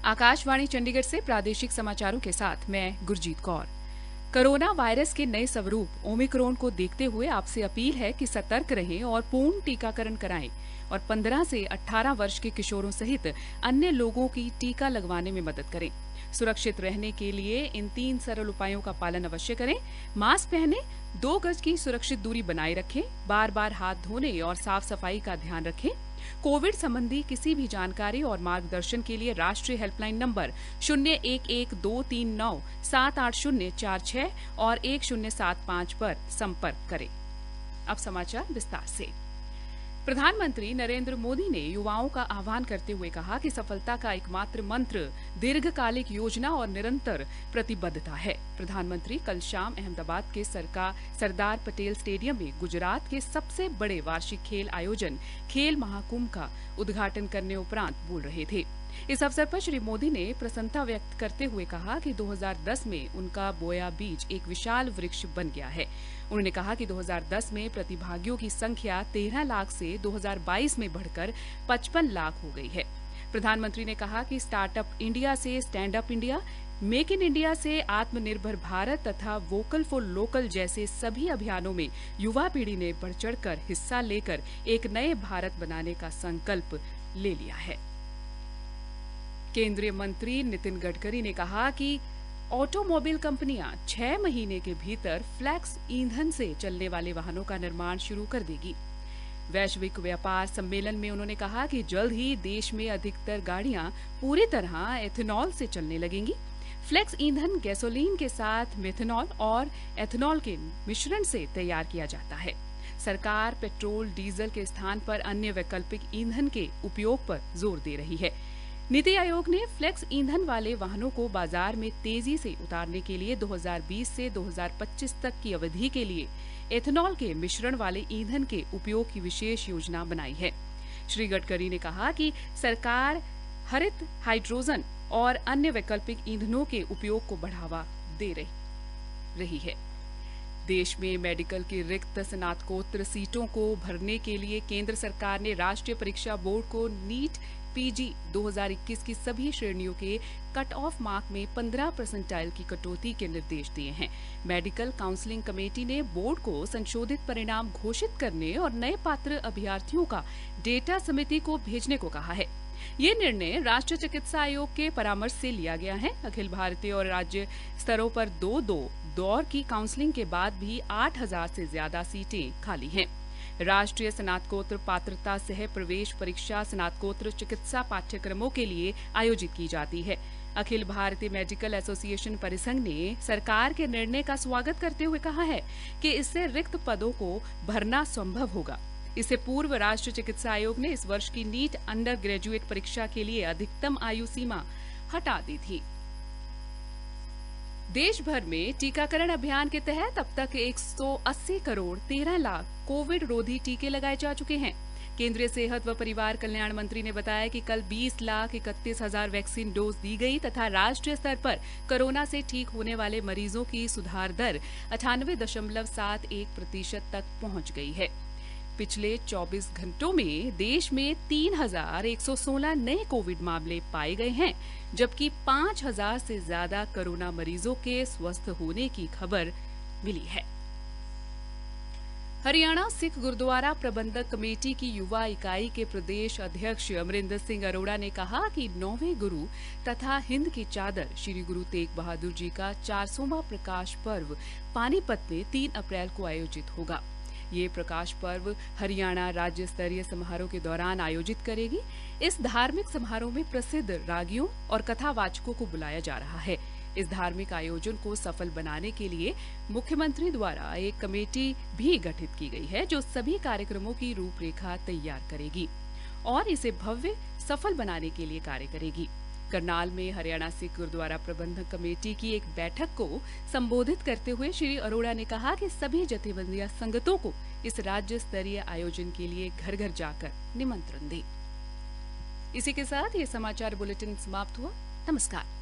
आकाशवाणी चंडीगढ़ से प्रादेशिक समाचारों के साथ मैं गुरजीत कौर। कोरोना वायरस के नए स्वरूप ओमिक्रॉन को देखते हुए आपसे अपील है कि सतर्क रहें और पूर्ण टीकाकरण कराएं और 15 से 18 वर्ष के किशोरों सहित अन्य लोगों की टीका लगवाने में मदद करें। सुरक्षित रहने के लिए इन 3 सरल उपायों का पालन अवश्य करें। मास्क पहनें, 2 गज की सुरक्षित दूरी बनाए रखें, बार-बार हाथ धोने और साफ सफाई का ध्यान रखें। कोविड संबंधी किसी भी जानकारी और मार्गदर्शन के लिए राष्ट्रीय हेल्पलाइन नंबर 011239784046 और 1075 पर संपर्क करें। अब समाचार विस्तार से। प्रधानमंत्री नरेंद्र मोदी ने युवाओं का आह्वान करते हुए कहा कि सफलता का एकमात्र मंत्र दीर्घकालिक योजना और निरंतर प्रतिबद्धता है। प्रधानमंत्री कल शाम अहमदाबाद के सरदार पटेल स्टेडियम में गुजरात के सबसे बड़े वार्षिक खेल आयोजन खेल महाकुंभ का उद्घाटन करने उपरांत बोल रहे थे। इस अवसर पर श्री मोदी ने प्रसन्नता व्यक्त करते हुए कहा कि 2010 में उनका बोया बीज एक विशाल वृक्ष बन गया है। उन्होंने कहा कि 2010 में प्रतिभागियों की संख्या 13 लाख से 2022 में बढ़कर 55 लाख हो गई है। प्रधानमंत्री ने कहा कि स्टार्टअप इंडिया से stand up India, make in India से आत्मनिर्भर भारत तथा वोकल फॉर लोकल जैसे सभी अभियानों में युवा पीढ़ी ने बढ़ चढ़कर हिस्सा लेकर एक नए भारत बनाने का संकल्प ले लिया है। केंद्रीय मंत्री नितिन गडकरी ने कहा कि ऑटोमोबाइल कंपनियां 6 महीने के भीतर फ्लेक्स ईंधन से चलने वाले वाहनों का निर्माण शुरू कर देगी। वैश्विक व्यापार सम्मेलन में उन्होंने कहा कि जल्द ही देश में अधिकतर गाड़ियां पूरी तरह एथेनॉल से चलने लगेंगी। फ्लेक्स ईंधन गैसोलीन के साथ मेथनॉल और एथेनॉल के मिश्रण से तैयार किया जाता है। सरकार पेट्रोल, डीजल के स्थान पर अन्य वैकल्पिक ईंधन के उपयोग पर जोर दे रही है। नीति आयोग ने फ्लेक्स ईंधन वाले वाहनों को बाजार में तेजी से उतारने के लिए 2020 से 2025 तक की अवधि के लिए एथेनॉल के मिश्रण वाले ईंधन के उपयोग की विशेष योजना बनाई है। श्री गडकरी ने कहा कि सरकार हरित हाइड्रोजन और अन्य वैकल्पिक ईंधनों के उपयोग को बढ़ावा दे रही है। देश में मेडिकल की रिक्त स्नातकोत्तर सीटों को भरने के लिए केंद्र सरकार ने राष्ट्रीय परीक्षा बोर्ड को नीट पीजी 2021 की सभी श्रेणियों के कट ऑफ मार्क में 15 परसेंटाइल की कटौती के निर्देश दिए हैं। मेडिकल काउंसलिंग कमेटी ने बोर्ड को संशोधित परिणाम घोषित करने और नए पात्र अभ्यर्थियों का डेटा समिति को भेजने को कहा है। ये निर्णय राष्ट्रीय चिकित्सा आयोग के परामर्श से लिया गया है। अखिल भारतीय और राज्य स्तरों पर 2 दौर की काउंसलिंग के बाद भी 8000 से ज्यादा सीटें खाली हैं। राष्ट्रीय स्नातकोत्तर पात्रता सह प्रवेश परीक्षा स्नातकोत्तर चिकित्सा पाठ्यक्रमों के लिए आयोजित की जाती है। अखिल भारतीय मेडिकल एसोसिएशन परिसंघ ने सरकार के निर्णय का स्वागत करते हुए कहा है कि इससे रिक्त पदों को भरना संभव होगा। इससे पूर्व राष्ट्रीय चिकित्सा आयोग ने इस वर्ष की नीट अंडर ग्रेजुएट परीक्षा के लिए अधिकतम आयु सीमा हटा दी थी। देश भर में टीकाकरण अभियान के तहत अब तक 180 करोड़ 13 लाख कोविड रोधी टीके लगाए जा चुके हैं। केंद्रीय सेहत व परिवार कल्याण मंत्री ने बताया कि कल 20,31,000 वैक्सीन डोज दी गई तथा राष्ट्रीय स्तर पर कोरोना से ठीक होने वाले मरीजों की सुधार दर 98.71% तक पहुंच गई है। पिछले 24 घंटों में देश में 3,116 नए कोविड मामले पाए गए हैं, जबकि 5,000 से ज्यादा कोरोना मरीजों के स्वस्थ होने की खबर मिली है। हरियाणा सिख गुरुद्वारा प्रबंधक कमेटी की युवा इकाई के प्रदेश अध्यक्ष अमरिंदर सिंह अरोड़ा ने कहा कि 9वें गुरु तथा हिंद की चादर श्री गुरु तेग बहादुर जी का 400वां प्रकाश पर्व पानीपत में 3 अप्रैल को आयोजित होगा। ये प्रकाश पर्व हरियाणा राज्य स्तरीय समारोह के दौरान आयोजित करेगी। इस धार्मिक समारोह में प्रसिद्ध रागियों और कथावाचकों को बुलाया जा रहा है। इस धार्मिक आयोजन को सफल बनाने के लिए मुख्यमंत्री द्वारा एक कमेटी भी गठित की गई है, जो सभी कार्यक्रमों की रूपरेखा तैयार करेगी और इसे भव्य सफल बनाने के लिए कार्य करेगी। करनाल में हरियाणा सिख गुरुद्वारा प्रबंधक कमेटी की एक बैठक को संबोधित करते हुए श्री अरोड़ा ने कहा कि सभी जथेबंदियां संगतों को इस राज्य स्तरीय आयोजन के लिए घर घर जाकर निमंत्रण दें। इसी के साथ ये समाचार बुलेटिन समाप्त हुआ। नमस्कार।